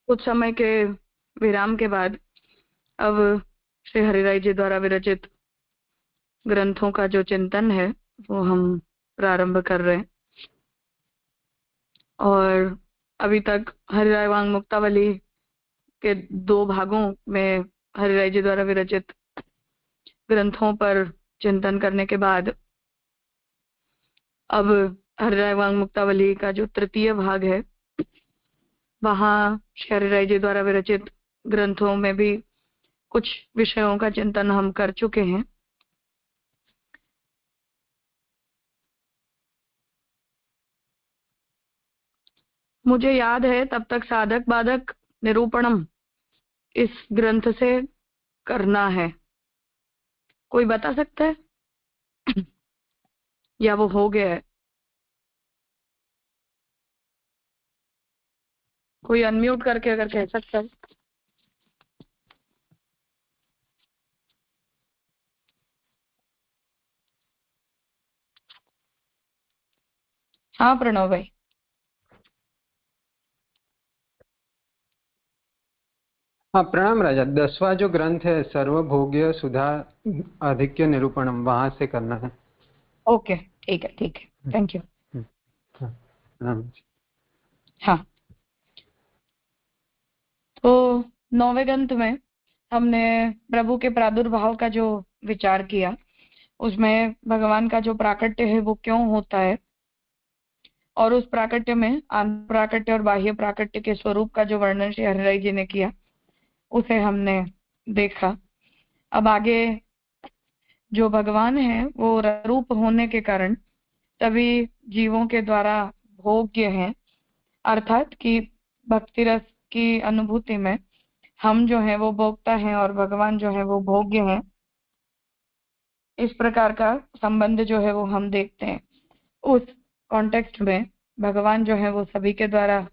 कुछ समय के विराम के बाद अब श्री हरिराय जी द्वारा विरचित ग्रंथों का जो चिंतन है वो हम प्रारंभ कर रहे हैं। और अभी तक हरिराय वांग मुक्तावली के 2 भागों में हरिराय जी द्वारा विरचित ग्रंथों पर चिंतन करने के बाद अब हरिराय वांग मुक्तावली का जो 3य भाग है वहाँ श्री हरिराय जी द्वारा विरचित ग्रंथों में भी कुछ विषयों का चिंतन हम कर चुके हैं। मुझे याद है तब तक साधक बाधक निरूपणम इस ग्रंथ से करना है। कोई बता सकता है या वो हो गया है? कोई अनम्यूट करके अगर कह सकता है। हाँ प्रणव भाई। हाँ प्रणाम राजा। 10वां जो ग्रंथ है सर्वभोग्य सुधा आधिक्य निरूपणम, वहां से करना है। ओके ठीक है ठीक है, थैंक यू। हाँ, प्रणाम। हाँ तो 9वें ग्रंथ में हमने प्रभु के प्रादुर्भाव का जो विचार किया, उसमें भगवान का जो प्राकट्य है वो क्यों होता है और उस प्राकट्य में आंतरिक प्राकट्य और बाह्य प्राकट्य के स्वरूप का जो वर्णन श्री हरिराय जी ने किया उसे हमने देखा। अब आगे जो भगवान है वो रूप होने के कारण सभी जीवों के द्वारा भोग्य हैं, अर्थात कि भक्ति रस की अनुभूति में हम जो है वो भोक्ता हैं और भगवान जो है वो भोग्य हैं। इस प्रकार का संबंध जो है वो हम देखते हैं। उस कॉन्टेक्स्ट में भगवान जो है वो सभी के द्वारा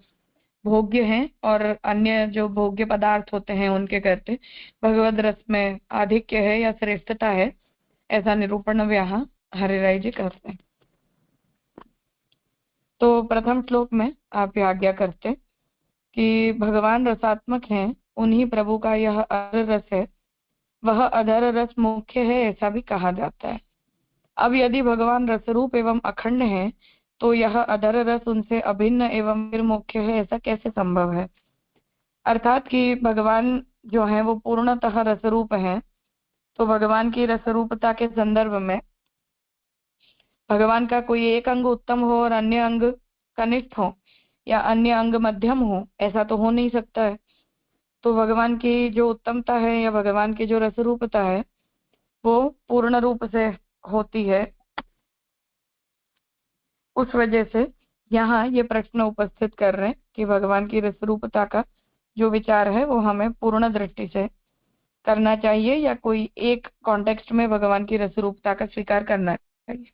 भोग्य हैं और अन्य जो भोग्य पदार्थ होते हैं उनके करते भगवद रस में आधिक्य है या श्रेष्ठता है, ऐसा निरूपण यहाँ हरिराय जी करते हैं। तो प्रथम श्लोक में आप आज्ञा करते कि भगवान रसात्मक हैं, उन्हीं प्रभु का यह अधर रस है, वह अधर रस मुख्य है ऐसा भी कहा जाता है। अब यदि भगवान रसरूप एवं अखंड है तो यह अधर रस उनसे अभिन्न एवं फिर मुख्य है ऐसा कैसे संभव है? अर्थात कि भगवान जो है वो पूर्णतः रसरूप है, तो भगवान की रसरूपता के संदर्भ में भगवान का कोई एक अंग उत्तम हो और अन्य अंग कनिष्ठ हो या अन्य अंग मध्यम हो, ऐसा तो हो नहीं सकता है। तो भगवान की जो उत्तमता है या भगवान की जो रसरूपता है वो पूर्ण रूप से होती है। उस वजह से यहाँ ये प्रश्न उपस्थित कर रहे हैं कि भगवान की रसरूपता का जो विचार है वो हमें पूर्ण दृष्टि से करना चाहिए या कोई एक कॉन्टेक्स्ट में भगवान की रसरूपता का स्वीकार करना चाहिए।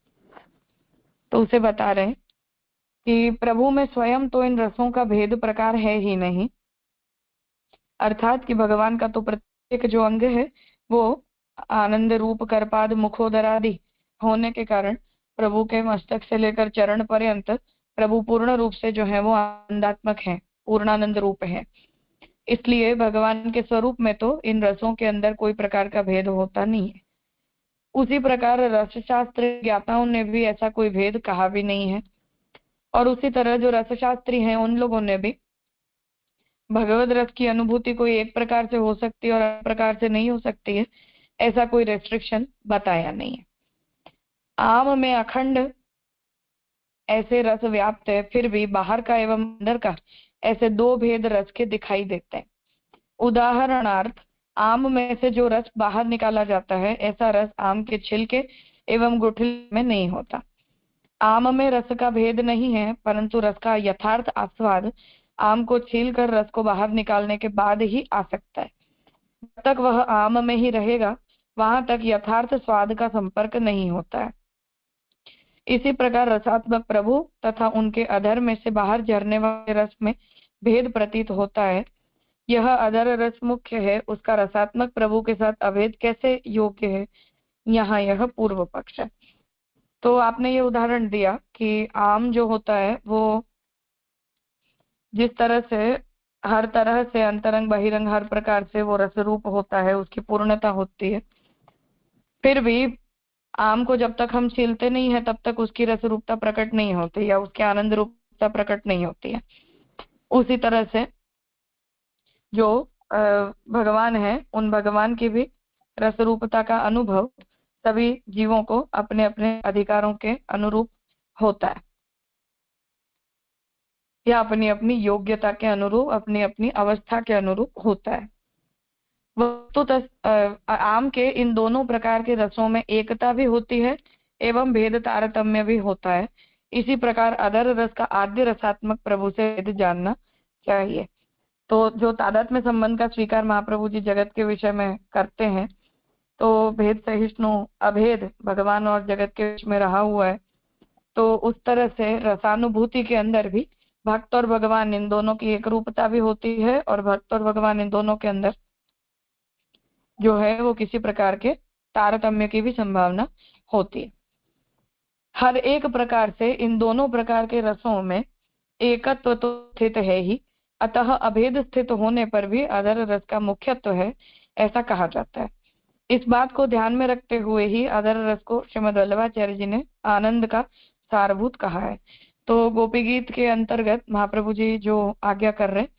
तो उसे बता रहे हैं कि प्रभु में स्वयं तो इन रसों का भेद प्रकार है ही नहीं, अर्थात कि भगवान का तो प्रत्येक जो अंग है वो आनंद रूप करपाद मुखोदर आदि होने के कारण प्रभु के मस्तक से लेकर चरण पर्यंत प्रभु पूर्ण रूप से जो है वो आनंदात्मक है, पूर्णानंद रूप है। इसलिए भगवान के स्वरूप में तो इन रसों के अंदर कोई प्रकार का भेद होता नहीं है। उसी प्रकार रसशास्त्र ज्ञाताओं ने भी ऐसा कोई भेद कहा भी नहीं है, और उसी तरह जो रसशास्त्री हैं उन लोगों ने भी भगवद रस की अनुभूति कोई एक प्रकार से हो सकती है और अन्य प्रकार से नहीं हो सकती है, ऐसा कोई रेस्ट्रिक्शन बताया नहीं है। आम में अखंड ऐसे रस व्याप्त है, फिर भी बाहर का एवं अंदर का ऐसे 2 भेद रस के दिखाई देते हैं। उदाहरणार्थ आम में से जो रस बाहर निकाला जाता है ऐसा रस आम के छिलके एवं गुठली में नहीं होता। आम में रस का भेद नहीं है, परंतु रस का यथार्थ आस्वाद आम को छील कर रस को बाहर निकालने के बाद ही आ सकता है। जब तक वह आम में ही रहेगा वहां तक यथार्थ स्वाद का संपर्क नहीं होता है। इसी प्रकार रसात्मक प्रभु तथा उनके अधर में से बाहर झरने वाले रस में भेद प्रतीत होता है। यह अधर रस मुख्य है, उसका रसात्मक प्रभु के साथ अभेद कैसे योग्य है? यहाँ यह पूर्व पक्ष है। तो आपने ये उदाहरण दिया कि आम जो होता है वो जिस तरह से हर तरह से अंतरंग बहिरंग हर प्रकार से वो रस रूप होता है, उसकी पूर्णता होती है। फिर भी आम को जब तक हम छीलते नहीं है तब तक उसकी रस रूपता प्रकट नहीं होती या उसकी आनंद रूपता प्रकट नहीं होती है। उसी तरह से जो भगवान है, उन भगवान की भी रस रूपता का अनुभव सभी जीवों को अपने अपने अधिकारों के अनुरूप होता है, या अपनी अपनी योग्यता के अनुरूप, अपनी अपनी अवस्था के अनुरूप होता है। वस्तुतः आम के इन दोनों प्रकार के रसों में एकता भी होती है एवं भेद तारतम्य भी होता है। इसी प्रकार अदर रस का आद्य रसात्मक प्रभु से भेद जानना चाहिए। तो जो तादात्म्य संबंध का स्वीकार महाप्रभु जी जगत के विषय में करते हैं, तो भेद सहिष्णु अभेद भगवान और जगत के बीच में रहा हुआ है। तो उस तरह से रसानुभूति के अंदर भी भक्त और भगवान इन दोनों की एक रूपता भी होती है, और भक्त और भगवान इन दोनों के अंदर जो है वो किसी प्रकार के तारतम्य की भी संभावना होती है। हर एक प्रकार से इन दोनों प्रकार के रसों में एकत्व तो स्थित है ही, अतः अभेद स्थित होने पर भी अदर रस का मुख्यत्व है, ऐसा कहा जाता है। इस बात को ध्यान में रखते हुए ही अदर रस को श्रीमद वल्लभाचार्य जी ने आनंद का सारभूत कहा है। तो गोपी गीत के अंतर्गत महाप्रभु जी जो आज्ञा कर रहे हैं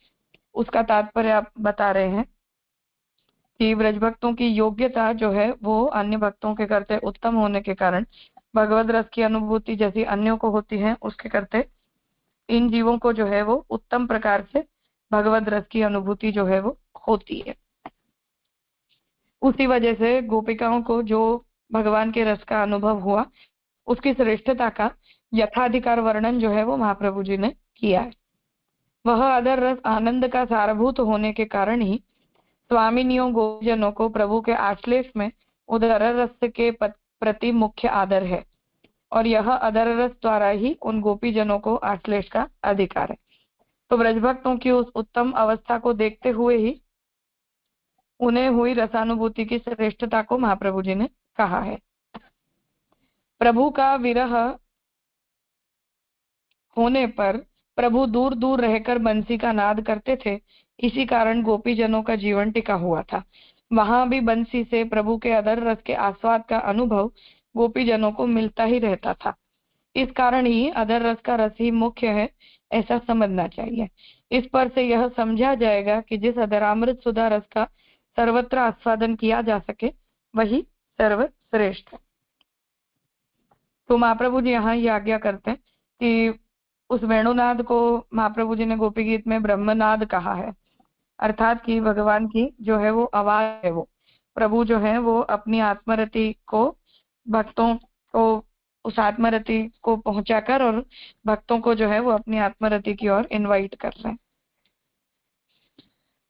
उसका तात्पर्य आप बता रहे हैं कि ब्रज भक्तों की योग्यता जो है वो अन्य भक्तों के करते उत्तम होने के कारण भगवद रस की अनुभूति जैसी अन्यों को होती है, उसके करते इन जीवों को जो है वो उत्तम प्रकार से भगवद रस की अनुभूति जो है वो होती है। उसी वजह से गोपिकाओं को जो भगवान के रस का अनुभव हुआ उसकी श्रेष्ठता का यथाधिकार वर्णन जो है वो महाप्रभु जी ने किया है। वह अदर रस आनंद का सारभूत होने के कारण ही स्वामिनियों गोजनों को प्रभु के आश्लेष में उदर रस के प्रति मुख्य आदर है, और यह अदर रस द्वारा ही उन गोपीजनों को आश्लेष का अधिकार है। तो ब्रजभक्तों की उस उत्तम अवस्था को देखते हुए ही उन्हें हुई रसानुभूति की श्रेष्ठता को महाप्रभु जी ने कहा है। प्रभु का विरह होने पर प्रभु दूर दूर रहकर बंसी का नाद करते थे, इसी कारण गोपीजनों का जीवन टिका हुआ था। वहां भी बंसी से प्रभु के अदर रस के आस्वाद का अनुभव गोपीजनों को मिलता ही रहता था। इस कारण ही अदर रस का रस ही मुख्य है, ऐसा समझना चाहिए। इस पर से यह समझा जाएगा कि जिस अदरामृत सुधा रस का सर्वत्र आस्वादन किया जा सके वही सर्वश्रेष्ठ है। तो महाप्रभु जी यहाँ ये आज्ञा करते हैं कि उस वेणुनाद को महाप्रभु जी ने गोपी गीत में ब्रह्मनाद कहा है, अर्थात कि भगवान की जो है वो आवाज है, वो प्रभु जो है वो अपनी आत्मरति को भक्तों को उस आत्मरति को पहुंचाकर और भक्तों को जो है वो अपनी आत्मरति की ओर इनवाइट कर रहे हैं।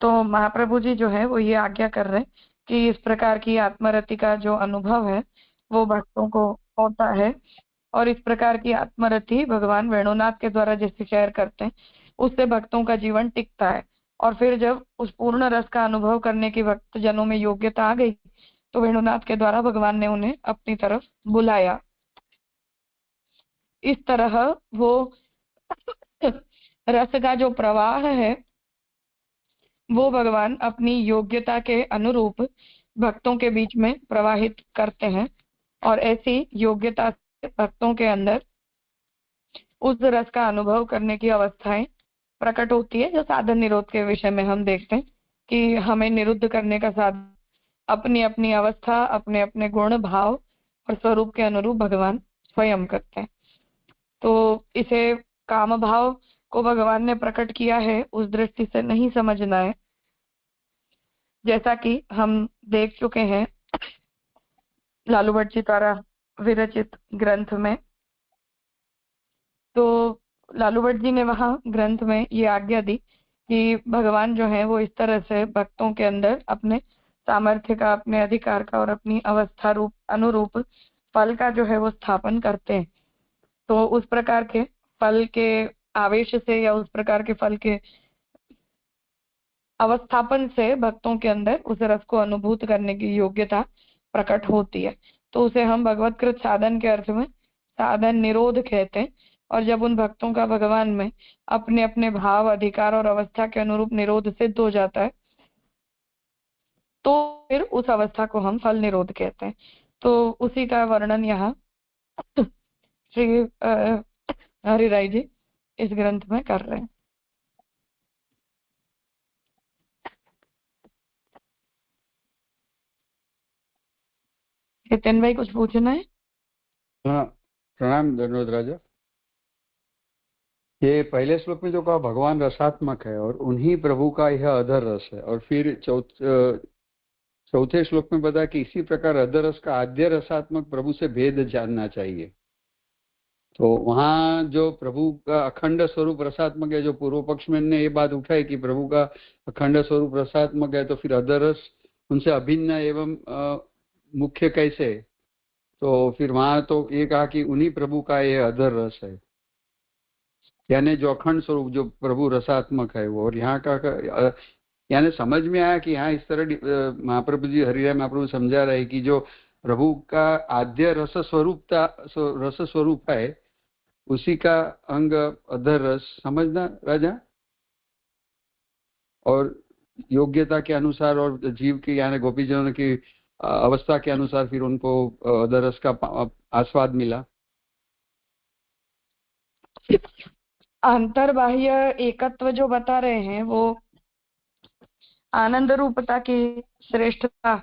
तो महाप्रभु जी जो है वो ये आज्ञा कर रहे हैं कि इस प्रकार की आत्मरति का जो अनुभव है वो भक्तों को होता है, और इस प्रकार की आत्मरति भगवान वेणुनाथ के द्वारा जैसे शेयर करते हैं उससे भक्तों का जीवन टिकता है। और फिर जब उस पूर्ण रस का अनुभव करने की भक्त जनों में योग्यता आ गई तो वेणुनाथ के द्वारा भगवान ने उन्हें अपनी तरफ बुलाया। इस तरह वो रस का जो प्रवाह है वो भगवान अपनी योग्यता के अनुरूप भक्तों के बीच में प्रवाहित करते हैं, और ऐसी योग्यता से भक्तों के अंदर उस रस का अनुभव करने की अवस्थाएं प्रकट होती है। जो साधन निरोध के विषय में हम देखते हैं कि हमें निरुद्ध करने का साधन अपनी अपनी अवस्था, अपने अपने गुण भाव और स्वरूप के अनुरूप भगवान स्वयं करते हैं। तो इसे काम भाव को भगवान ने प्रकट किया है उस दृष्टि से नहीं समझना है, जैसा कि हम देख चुके हैं लालू भट्ट जी द्वारा विरचित ग्रंथ में। तो लालू भट्ट जी ने वहां ग्रंथ में ये आज्ञा दी कि भगवान जो है वो इस तरह से भक्तों के अंदर अपने सामर्थ्य का, अपने अधिकार का और अपनी अवस्था रूप अनुरूप फल का जो है वो स्थापन करते हैं। तो उस प्रकार के फल के आवेश से या उस प्रकार के फल के अवस्थापन से भक्तों के अंदर उस रस को अनुभूत करने की योग्यता प्रकट होती है। तो उसे हम भगवत्कृत साधन के अर्थ में साधन निरोध कहते हैं, और जब उन भक्तों का भगवान में अपने अपने भाव, अधिकार और अवस्था के अनुरूप निरोध सिद्ध हो जाता है, तो फिर उस अवस्था को हम फल निरोध कहते हैं। तो उसी का वर्णन यहाँ श्री हरिराय जी इस ग्रंथ में कर रहे हैं। नितिन भाई कुछ पूछना है? हाँ, प्रणाम धन्यवाद राजा। ये पहले श्लोक में जो कहा भगवान रसात्मक है और उन्हीं प्रभु का यह अधर रस है, और फिर चौथे श्लोक में बताया कि इसी प्रकार अधर रस का आद्य रसात्मक प्रभु से भेद जानना चाहिए। तो वहाँ जो प्रभु का अखंड स्वरूप रसात्मक है, जो पूर्व पक्ष में ने ये बात उठाई कि प्रभु का अखंड स्वरूप रसात्मक है, तो फिर अधर रस उनसे अभिन्न एवं मुख्य कैसे? तो फिर वहां तो ये कहा कि उन्हीं प्रभु का ये अधर रस है, यानी जो अखंड स्वरूप जो प्रभु रसात्मक है वो। और यहाँ का यानी समझ में आया कि यहाँ इस तरह महाप्रभु जी हरिराय महाप्रभु समझा रहे कि जो प्रभु का आद्य रस स्वरूप है, उसी का अंग अधर रस समझना राजा, और योग्यता के अनुसार और जीव की यानी गोपीजनों की अवस्था के अनुसार फिर उनको अधर रस का आस्वाद मिला। अंतर्बाह्य एकत्व जो बता रहे हैं वो आनंद रूपता की श्रेष्ठता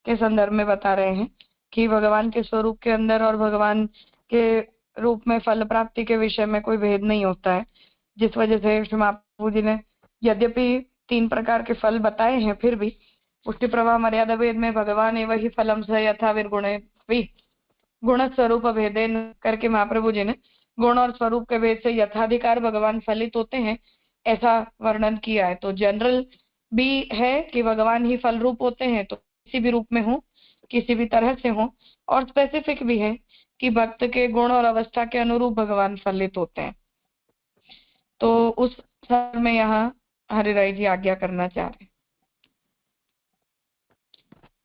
के संदर्भ में बता रहे हैं कि भगवान के स्वरूप के अंदर और भगवान के रूप में फल प्राप्ति के विषय में कोई भेद नहीं होता है, जिस वजह से श्री महाप्रभु जी ने यद्यपि 3 प्रकार के फल बताए हैं, फिर भी पुष्टि प्रवाह मर्यादा भेद में भगवान एवं ही फलम स यथा विर्गुणे गुण स्वरूप भेदेन करके महाप्रभु जी ने गुण और स्वरूप के भेद से यथाधिकार भगवान फलित होते हैं ऐसा वर्णन किया है। तो जनरल भी है कि भगवान ही फल रूप होते हैं, तो किसी भी रूप में हो, किसी भी तरह से हो, और स्पेसिफिक भी है कि भक्त के गुण और अवस्था के अनुरूप भगवान फलित होते हैं। तो उस संदर्भ में यहाँ हरिराय जी आज्ञा करना चाह रहे हैं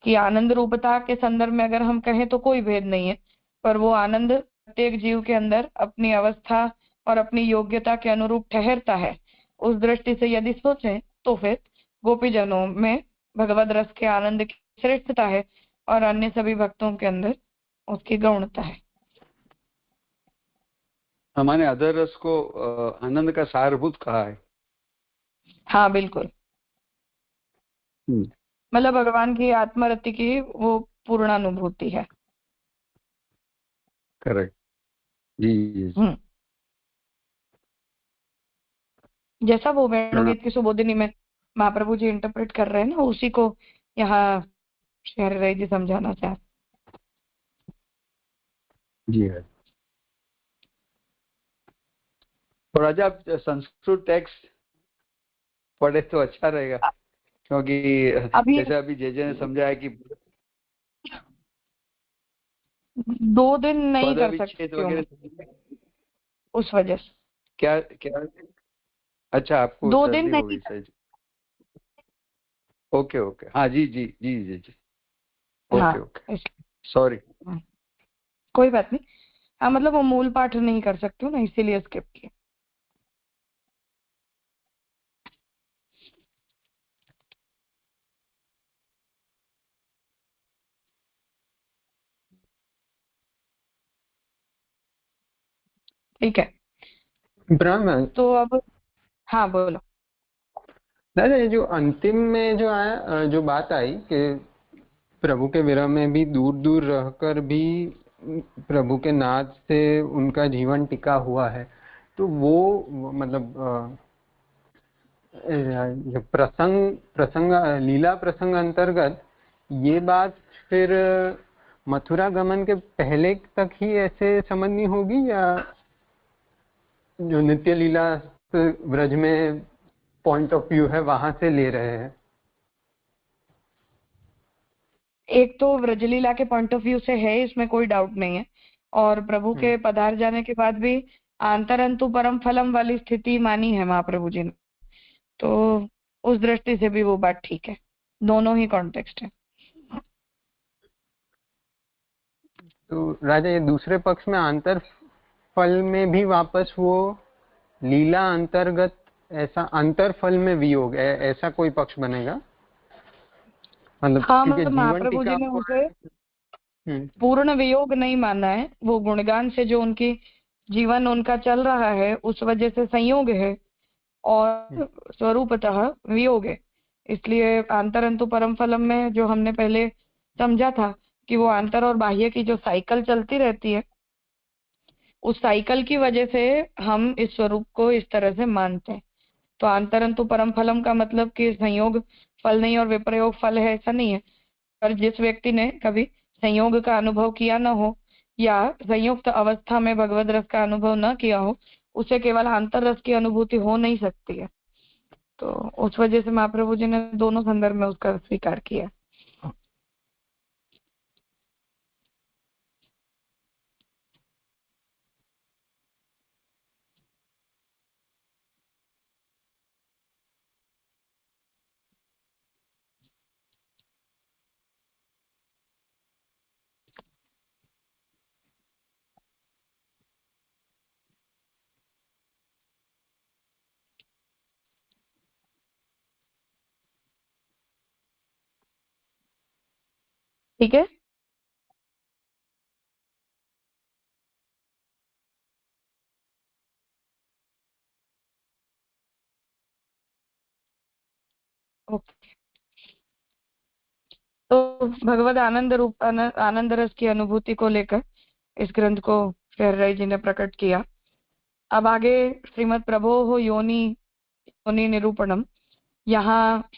कि आनंद रूपता के संदर्भ में अगर हम कहें तो कोई भेद नहीं है, पर वो आनंद प्रत्येक जीव के अंदर अपनी अवस्था और अपनी योग्यता के अनुरूप ठहरता है। उस दृष्टि से यदि सोचें तो फिर गोपीजनों में भगवद रस के आनंद की श्रेष्ठता है और अन्य सभी भक्तों के अंदर उसकी गौणता है। हमारे अधर रस को आनंद का सारभूत कहा है। हाँ बिल्कुल, मतलब भगवान की आत्मरति की वो पूर्णानुभूति है। करेक्ट जी। जैसा वो वेणुगीत की सुबोधिनी में महाप्रभु जी इंटरप्रेट कर रहे हैं ना, उसी को यहाँ श्री हरिराय जी समझाना चाहते जी है। और राजा आप संस्कृत टेक्स्ट पढ़े तो अच्छा रहेगा, क्योंकि जैसे अभी जे ने समझाया कि 2 दिन नहीं कर सकती उस वजह से। क्या अच्छा आपको 2 दिन नहीं सही। ओके हाँ जी जी जी जी जी ओके सॉरी, कोई बात नहीं। हाँ मतलब वो मूल पाठ नहीं कर सकती हूँ ना, इसीलिए स्किप किया। ठीक है ब्रह्म तो अब हाँ बोलो। दादा ये जो अंतिम में जो आया, जो बात आई कि प्रभु के विरह में भी दूर दूर रहकर भी प्रभु के नाद से उनका जीवन टिका हुआ है, तो वो मतलब प्रसंग लीला प्रसंग अंतर्गत ये बात फिर मथुरा गमन के पहले तक ही ऐसे समझनी होगी, या जो नित्य लीला ब्रज में पॉइंट ऑफ व्यू है वहां से ले रहे हैं? एक तो व्रजलीला के पॉइंट ऑफ व्यू से है, इसमें कोई डाउट नहीं है, और प्रभु के पधार जाने के बाद भी आंतरंतु परम फलम वाली स्थिति मानी है महाप्रभु जी ने, तो उस दृष्टि से भी वो बात ठीक है, दोनों ही कॉन्टेक्स्ट है। तो राजा ये दूसरे पक्ष में फल में भी वापस वो लीला अंतर्गत ऐसा अंतर फल में वियोग ऐसा कोई पक्ष बनेगा? मतलब हाँ, क्योंकि जीवन महाप्रभु जी टीका ने उसे पूर्ण वियोग नहीं माना है। वो गुणगान से जो उनकी जीवन उनका चल रहा है उस वजह से संयोग है और स्वरूपतः वियोग है। इसलिए आंतरंतु परम फलम में जो हमने पहले समझा था कि वो आंतर और बाह्य की जो साइकिल चलती रहती है, उस साइकिल की वजह से हम इस स्वरूप को इस तरह से मानते हैं। तो आंतरंतु परम फलम का मतलब कि संयोग फल नहीं और विप्रयोग फल है, ऐसा नहीं है। पर जिस व्यक्ति ने कभी संयोग का अनुभव किया न हो या संयुक्त अवस्था में भगवद रस का अनुभव न किया हो, उसे केवल आंतर रस की अनुभूति हो नहीं सकती है। तो उस वजह से महाप्रभु जी ने दोनों संदर्भ में उसका स्वीकार किया। ठीक है। ओके, तो भगवद आनंद रूप आनंद रस की अनुभूति को लेकर इस ग्रंथ को श्री राय जी ने प्रकट किया। अब आगे श्रीमद प्रभो योनि योनि निरूपणम। यहाँ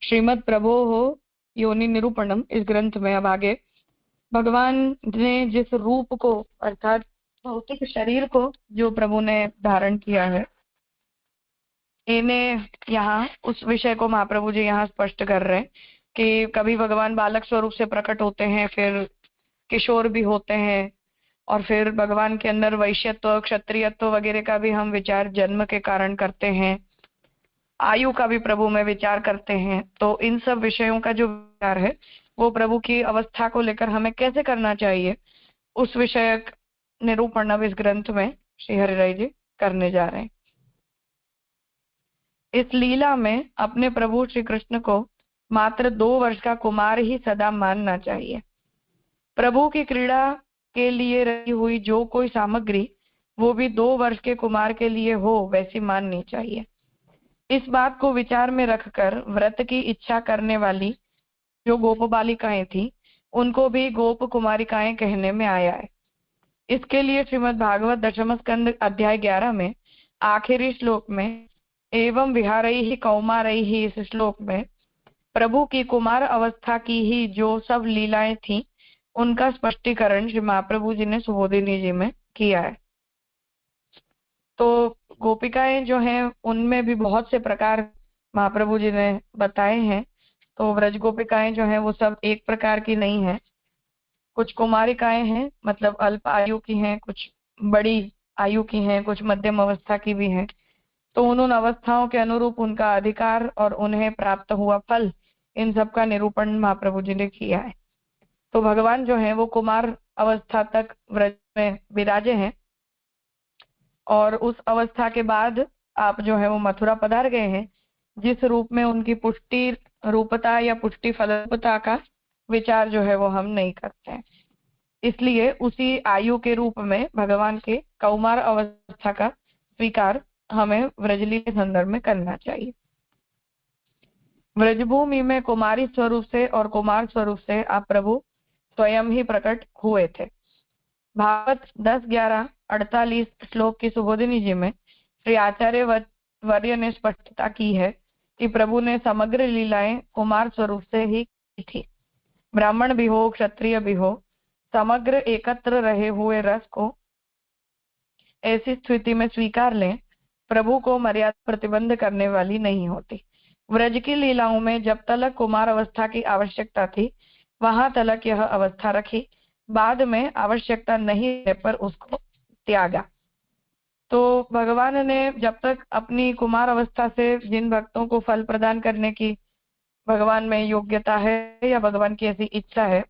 श्रीमद प्रभो योनि निरूपणम इस ग्रंथ में अब आगे भगवान ने जिस रूप को अर्थात भौतिक शरीर को जो प्रभु ने धारण किया है, इन्हें यहाँ उस विषय को महाप्रभु जी यहाँ स्पष्ट कर रहे हैं कि कभी भगवान बालक स्वरूप से प्रकट होते हैं, फिर किशोर भी होते हैं, और फिर भगवान के अंदर वैश्यत्व क्षत्रियत्व वगैरह का भी हम विचार जन्म के कारण करते हैं, आयु का भी प्रभु में विचार करते हैं। तो इन सब विषयों का जो विचार है वो प्रभु की अवस्था को लेकर हमें कैसे करना चाहिए, उस विषय निरूपण अब इस ग्रंथ में श्री हरिराय जी करने जा रहे हैं। इस लीला में अपने प्रभु श्री कृष्ण को मात्र 2 वर्ष का कुमार ही सदा मानना चाहिए। प्रभु की क्रीड़ा के लिए रही हुई जो कोई सामग्री वो भी 2 वर्ष के कुमार के लिए हो वैसी माननी चाहिए। इस बात को विचार में रखकर व्रत की इच्छा करने वाली जो गोप बालिकाएं थी उनको भी गोप कुमारिकाएं कहने में आया है। इसके लिए श्रीमद् भागवत दशम स्कंद अध्याय 11 में आखिरी श्लोक में एवं विहारैहि कौमारैहि इस श्लोक में प्रभु की कुमार अवस्था की ही जो सब लीलाएं थी उनका स्पष्टीकरण श्री महाप्रभु जी ने सुबोधिनी जी में किया है। तो गोपिकाएं जो हैं उनमें भी बहुत से प्रकार महाप्रभु जी ने बताए हैं। तो व्रज गोपिकाएं जो हैं वो सब एक प्रकार की नहीं है। कुछ कुमारिकाएं हैं, मतलब अल्प आयु की हैं, कुछ बड़ी आयु की हैं, कुछ मध्यम अवस्था की भी हैं। तो उन अवस्थाओं के अनुरूप उनका अधिकार और उन्हें प्राप्त हुआ फल, इन सब का निरूपण महाप्रभु जी ने किया है। तो भगवान जो है वो कुमार अवस्था तक व्रज में विराजे हैं, और उस अवस्था के बाद आप जो है वो मथुरा पधार गए हैं, जिस रूप में उनकी पुष्टि रूपता या पुष्टि फलरूपता का विचार जो है वो हम नहीं करते हैं। इसलिए उसी आयु के रूप में भगवान के कौमार अवस्था का स्वीकार हमें व्रजली के संदर्भ में करना चाहिए। व्रजभूमि में कुमारी स्वरूप से और कुमार स्वरूप से आप प्रभु स्वयं ही प्रकट हुए थे। भागवत 10, 11, 48 श्लोक की सुबोधिनी जी में श्री आचार्य वर्य ने स्पष्टता की है कि प्रभु ने समग्र लीलाएं कुमार स्वरूप से ही की थी। ब्राह्मण भी हो क्षत्रिय भी हो, समग्र एकत्र रहे हुए रस को ऐसी स्थिति में स्वीकार लें, प्रभु को मर्यादा प्रतिबंध करने वाली नहीं होती। व्रज की लीलाओं में जब तलक कुमार अवस्था की आवश्यकता थी वहां तलक यह अवस्था रखी, बाद में आवश्यकता नहीं है पर उसको त्यागा। तो भगवान ने जब तक अपनी कुमार अवस्था से जिन भक्तों को फल प्रदान करने की भगवान में योग्यता है या भगवान की ऐसी इच्छा है,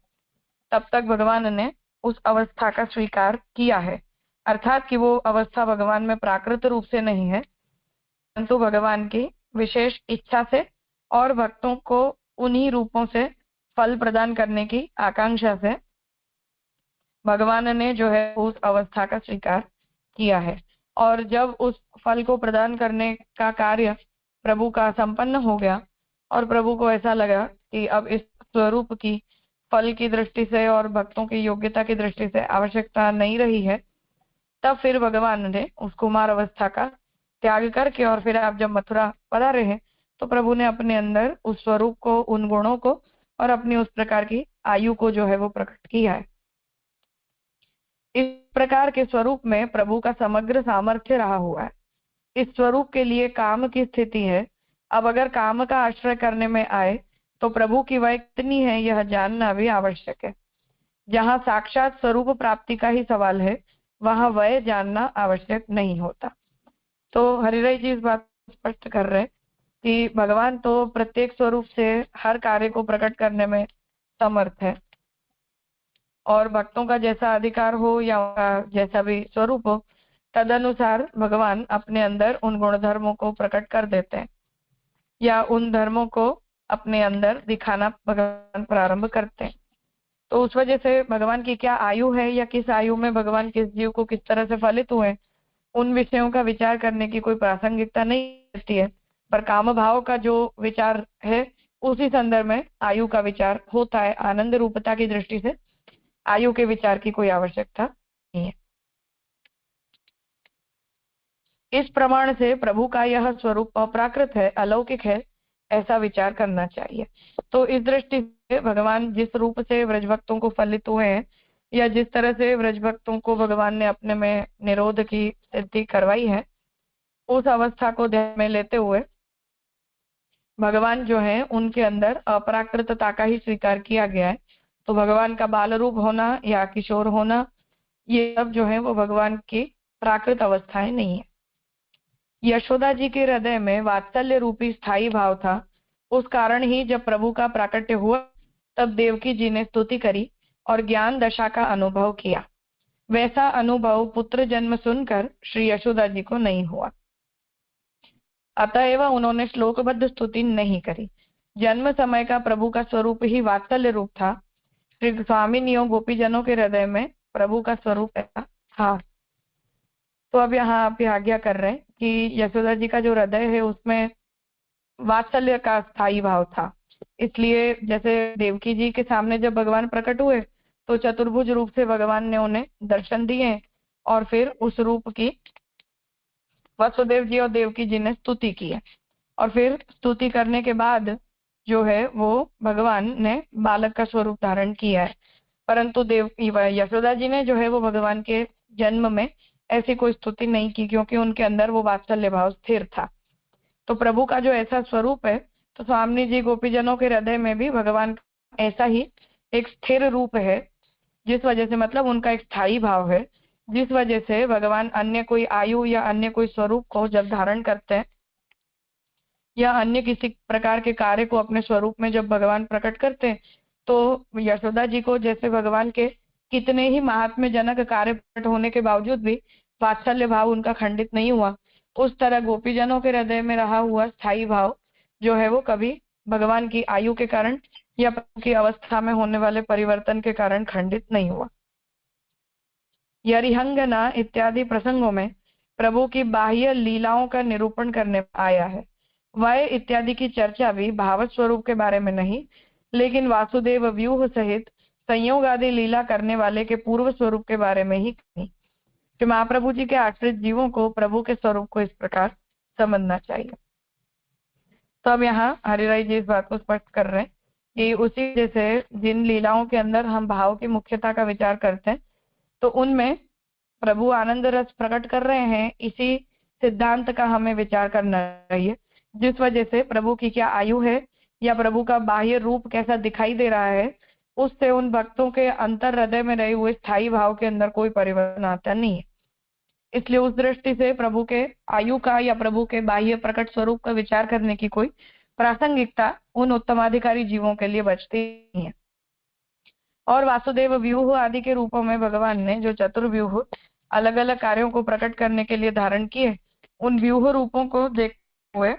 तब तक भगवान ने उस अवस्था का स्वीकार किया है। अर्थात कि वो अवस्था भगवान में प्राकृत रूप से नहीं है, परंतु भगवान की विशेष इच्छा से और भक्तों को उन्हीं रूपों से फल प्रदान करने की आकांक्षा से भगवान ने जो है उस अवस्था का स्वीकार किया है। और जब उस फल को प्रदान करने का कार्य प्रभु का संपन्न हो गया और प्रभु को ऐसा लगा कि अब इस स्वरूप की फल की दृष्टि से और भक्तों की योग्यता की दृष्टि से आवश्यकता नहीं रही है, तब फिर भगवान ने उस कुमार अवस्था का त्याग करके और फिर आप जब मथुरा पधारे हैं तो प्रभु ने अपने अंदर उस स्वरूप को, उन गुणों को और अपनी उस प्रकार की आयु को जो है वो प्रकट किया है। इस प्रकार के स्वरूप में प्रभु का समग्र सामर्थ्य रहा हुआ है। इस स्वरूप के लिए काम की स्थिति है। अब अगर काम का आश्रय करने में आए तो प्रभु की वह कितनी है यह जानना भी आवश्यक है। जहाँ साक्षात स्वरूप प्राप्ति का ही सवाल है, वहां वह जानना आवश्यक नहीं होता। तो हरिराय जी इस बात स्पष्ट कर रहे कि भगवान तो प्रत्येक स्वरूप से हर कार्य को प्रकट करने में समर्थ है, और भक्तों का जैसा अधिकार हो या जैसा भी स्वरूप हो, तदनुसार भगवान अपने अंदर उन गुण धर्मों को प्रकट कर देते हैं या उन धर्मों को अपने अंदर दिखाना भगवान प्रारंभ करते हैं। तो उस वजह से भगवान की क्या आयु है या किस आयु में भगवान किस जीव को किस तरह से फलित हुए, उन विषयों का विचार करने की कोई प्रासंगिकता नहीं रहती है। पर काम भाव का जो विचार है उसी संदर्भ में आयु का विचार होता है। आनंद रूपता की दृष्टि से आयु के विचार की कोई आवश्यकता नहीं है। इस प्रमाण से प्रभु का यह स्वरूप अप्राकृत है, अलौकिक है, ऐसा विचार करना चाहिए। तो इस दृष्टि से भगवान जिस रूप से व्रजभक्तों को फलित हुए हैं या जिस तरह से व्रजभक्तों को भगवान ने अपने में निरोध की सिद्धि करवाई है, उस अवस्था को ध्यान में लेते हुए भगवान जो है उनके अंदर अपराकृतता का ही स्वीकार किया गया है। तो भगवान का बाल रूप होना या किशोर होना, ये सब जो है वो भगवान की प्राकृत अवस्थाएं नहीं है। यशोदा जी के हृदय में वात्सल्य रूपी स्थायी भाव था। उस कारण ही जब प्रभु का प्राकट्य हुआ तब देवकी जी ने स्तुति करी और ज्ञान दशा का अनुभव किया। वैसा अनुभव पुत्र जन्म सुनकर श्री यशोदा जी को नहीं हुआ, अतएव उन्होंने श्लोकबद्ध स्तुति नहीं करी। जन्म समय का प्रभु का स्वरूप ही वात्सल्य रूप था। श्री स्वामिनियों गोपीजनों के हृदय में प्रभु का स्वरूप ऐसा था। तो अब यहाँ आप आज्ञा कर रहे हैं कि यशोदा जी का जो हृदय है उसमें वात्सल्य का स्थायी भाव था। इसलिए जैसे देवकी जी के सामने जब भगवान प्रकट हुए तो चतुर्भुज रूप से भगवान ने उन्हें दर्शन दिए और फिर उस रूप की वसुदेव जी और देवकी जी ने स्तुति की है। और फिर स्तुति करने के बाद जो है वो भगवान ने बालक का स्वरूप धारण किया है। परंतु यशोदा जी ने जो है वो भगवान के जन्म में ऐसी कोई स्तुति नहीं की, क्योंकि उनके अंदर वो वात्सल्य भाव स्थिर था। तो प्रभु का जो ऐसा स्वरूप है, तो स्वामी जी गोपीजनों के हृदय में भी भगवान ऐसा ही एक स्थिर रूप है, जिस वजह से मतलब उनका एक स्थायी भाव है, जिस वजह से भगवान अन्य कोई आयु या अन्य कोई स्वरूप को जब धारण करते हैं या अन्य किसी प्रकार के कार्य को अपने स्वरूप में जब भगवान प्रकट करते हैं, तो यशोदा जी को जैसे भगवान के कितने ही महात्म्य जनक कार्य प्रकट होने के बावजूद भी वात्सल्य भाव उनका खंडित नहीं हुआ, उस तरह गोपीजनों के हृदय में रहा हुआ स्थायी भाव जो है वो कभी भगवान की आयु के कारण या प्रभु की अवस्था में होने वाले परिवर्तन के कारण खंडित नहीं हुआ। यरिहंगना इत्यादि प्रसंगों में प्रभु की बाह्य लीलाओं का निरूपण करने आया है। वह इत्यादि की चर्चा भी भाव स्वरूप के बारे में नहीं, लेकिन वासुदेव व्यूह सहित संयोग आदि लीला करने वाले के पूर्व स्वरूप के बारे में ही कही कि महाप्रभु जी के आश्रित जीवों को प्रभु के स्वरूप को इस प्रकार समझना चाहिए। तो अब यहाँ हरिराय जी इस बात को स्पष्ट कर रहे हैं कि उसी जैसे जिन लीलाओं के अंदर हम भाव की मुख्यता का विचार करते हैं, तो उनमें प्रभु आनंद रस प्रकट कर रहे हैं, इसी सिद्धांत का हमें विचार करना चाहिए। जिस वजह से प्रभु की क्या आयु है या प्रभु का बाह्य रूप कैसा दिखाई दे रहा है, उससे उन भक्तों के अंतर हृदय में रहे हुए स्थायी भाव के अंदर कोई परिवर्तन आता नहीं है। इसलिए उस दृष्टि से प्रभु के आयु का या प्रभु के बाह्य प्रकट स्वरूप का विचार करने की कोई प्रासंगिकता उन उत्तमाधिकारी जीवों के लिए बचती नहीं है। और वासुदेव व्यूह आदि के रूपों में भगवान ने जो चतुर्व्यूह अलग अलग कार्यों को प्रकट करने के लिए धारण किए, उन व्यूह रूपों को देखते हुए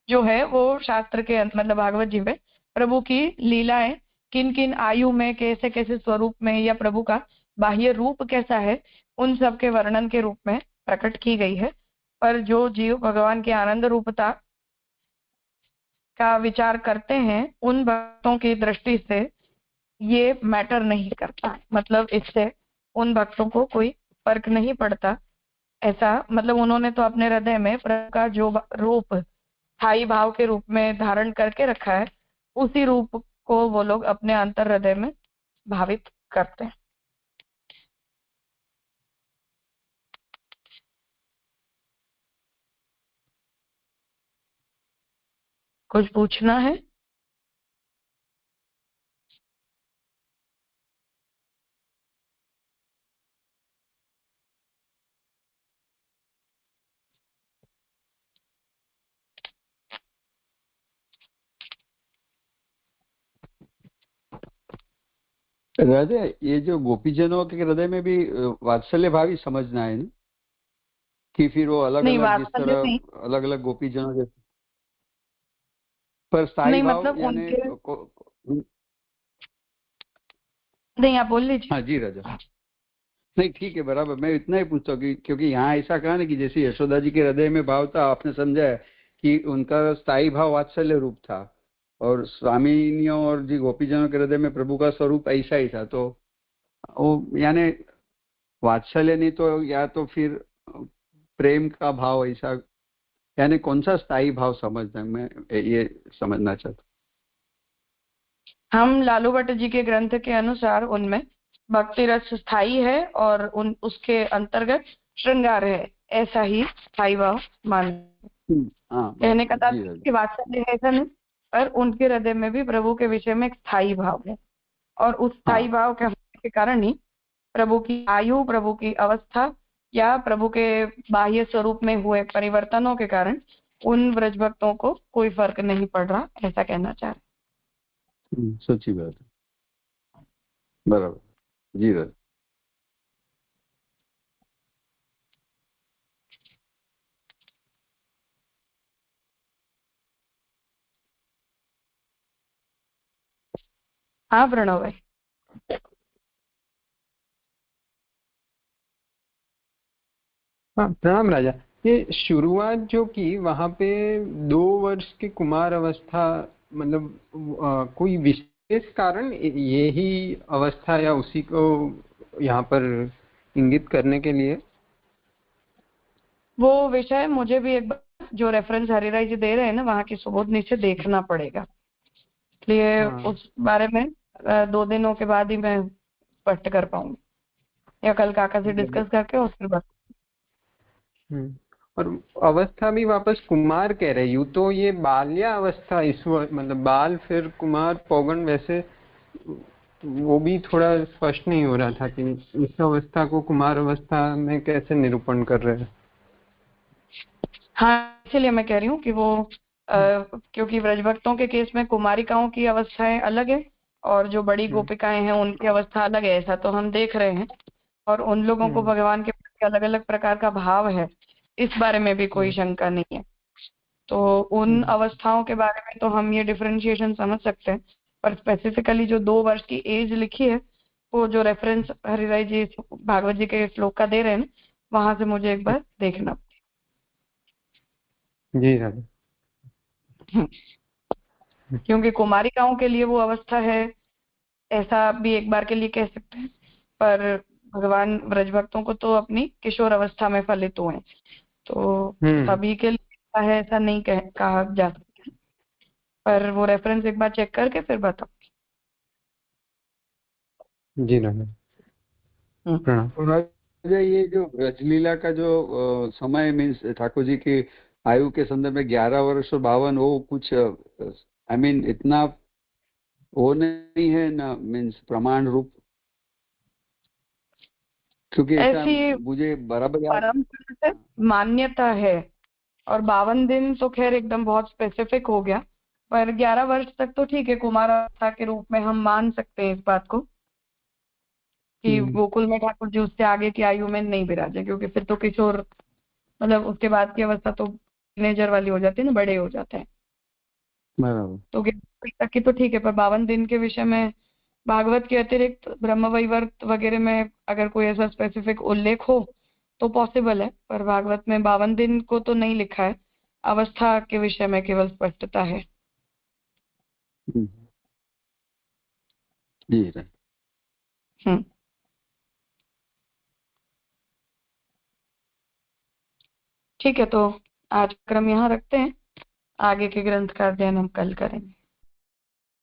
जो है वो शास्त्र के मतलब भागवत जी में प्रभु की लीलाएं किन किन आयु में, कैसे कैसे स्वरूप में, या प्रभु का बाह्य रूप कैसा है, उन सब के वर्णन के रूप में प्रकट की गई है। पर जो जीव भगवान की आनंद रूपता का विचार करते हैं, उन भक्तों की दृष्टि से ये मैटर नहीं करता, मतलब इससे उन भक्तों को कोई फर्क नहीं पड़ता। ऐसा मतलब उन्होंने तो अपने हृदय में प्रभु का जो रूप स्थायी भाव के रूप में धारण करके रखा है, उसी रूप को वो लोग अपने अंतर हृदय में भावित करते हैं। कुछ पूछना है? हृदय, ये जो गोपीजनों के हृदय में भी वात्सल्य भाव ही समझना है ना, कि फिर वो अलग अलग जिस तरह अलग अलग गोपीजनों के पर स्थायी नहीं, भाव मतलब यानी नहीं, आप बोल लीजिए। हाँ जी राजा। नहीं ठीक है, बराबर। मैं इतना ही पूछता हूँ कि क्योंकि यहाँ ऐसा कहा ना कि जैसे यशोदा जी के हृदय में भाव था, आपने समझा है कि उनका स्थायी भाव वात्सल्य रूप था, और स्वामिनियों और जी गोपीजनों के हृदय में प्रभु का स्वरूप ऐसा ही था। तो वो यानी वात्सल्य नहीं तो या तो फिर प्रेम का भाव, ऐसा यानी कौन सा स्थायी भाव समझना, मैं ये समझना चाहता हम लालू भट्ट जी के ग्रंथ के अनुसार उनमें भक्ति रस स्थायी है और उसके अंतर्गत श्रृंगार है, ऐसा ही स्थायी भाव मान कहने का तात्पर्य कि वात्सल्य है ऐसा नहीं, पर उनके हृदय में भी प्रभु के विषय में एक स्थायी भाव है, और उस स्थायी भाव के होने के कारण ही प्रभु की आयु, प्रभु की अवस्था या प्रभु के बाह्य स्वरूप में हुए परिवर्तनों के कारण उन व्रज भक्तों को कोई फर्क नहीं पड़ रहा, ऐसा कहना चाह रहे। सच्ची बात है, बराबर जी राज। हाँ प्रणव भाई। हाँ प्रणाम राजा। ये शुरुआत जो की वहां पे 2 वर्ष की कुमार अवस्था, मतलब कोई विशेष कारण यही अवस्था या उसी को यहाँ पर इंगित करने के लिए? वो विषय मुझे भी एक बार जो रेफरेंस हरिराय जी दे रहे हैं ना, वहाँ की सुबोधनी से देखना पड़ेगा, इसलिए उस बारे में 2 दिनों के बाद ही मैं स्पष्ट कर पाऊंगी, या कल काका से डिस्कस करके उसके बाद। और अवस्था भी वापस कुमार कह रहे, यूं तो ये बाल्या अवस्था इस मतलब बाल फिर कुमार पौगंड, वैसे वो भी थोड़ा स्पष्ट नहीं हो रहा था कि इस अवस्था को कुमार अवस्था में कैसे निरूपण कर रहे हैं। हाँ, इसलिए मैं कह रही हूँ कि वो क्योंकि व्रजभक्तों के केस में कुमारिकाओं की अवस्थाएं अलग है और जो बड़ी गोपिकाएं हैं उनकी अवस्था अलग है, ऐसा तो हम देख रहे हैं, और उन लोगों को भगवान के प्रति अलग अलग प्रकार का भाव है, इस बारे में भी कोई शंका नहीं है। तो उन अवस्थाओं के बारे में तो हम ये डिफरेंशिएशन समझ सकते हैं, पर स्पेसिफिकली जो 2 वर्ष की एज लिखी है, वो जो रेफरेंस हरिराय जी भागवत जी के श्लोक का दे रहे हैं, वहां से मुझे एक बार देखना जी राजा। क्योंकि कुमारिकाओं के लिए वो अवस्था है, ऐसा भी एक बार के लिए कह सकते हैं, पर भगवान व्रज भक्तों को तो अपनी किशोर अवस्था में फलित हुए, तो सभी के लिए है ऐसा नहीं कहा जा सकता, पर वो रेफरेंस एक बार चेक करके फिर बताओ। जी राजा। ये जो ब्रजलीला का जो समय मीन्स ठाकुर जी की आयु के संदर्भ में 11 वर्ष और 52, वो कुछ आई मीन इतना वो नहीं है ना, मीन्स प्रमाण रूप, क्योंकि ऐसा मुझे बराबर परंपरा से मान्यता है और 52 दिन तो खैर एकदम बहुत स्पेसिफिक हो गया, पर 11 वर्ष तक तो ठीक है, कुमार अवस्था के रूप में हम मान सकते हैं इस बात को कि गोकुल में ठाकुर जी उससे आगे की आयु में नहीं विराजे, क्योंकि फिर तो किशोर मतलब उसके बाद की अवस्था तो टीनेजर वाली हो जाती है ना, बड़े हो जाते हैं। बराबर। तो 11 वर्ष तक की तो ठीक है, पर 52 दिन के विषय में भागवत के अतिरिक्त ब्रह्म वैवर्त वगैरह में अगर कोई ऐसा स्पेसिफिक उल्लेख हो तो पॉसिबल है, पर भागवत में 52 दिन को तो नहीं लिखा है, अवस्था के विषय में केवल स्पष्टता है। जी राइट। हम्म ठीक है, तो आज क्रम यहाँ रखते हैं, आगे के ग्रंथ का अध्ययन हम कल करेंगे।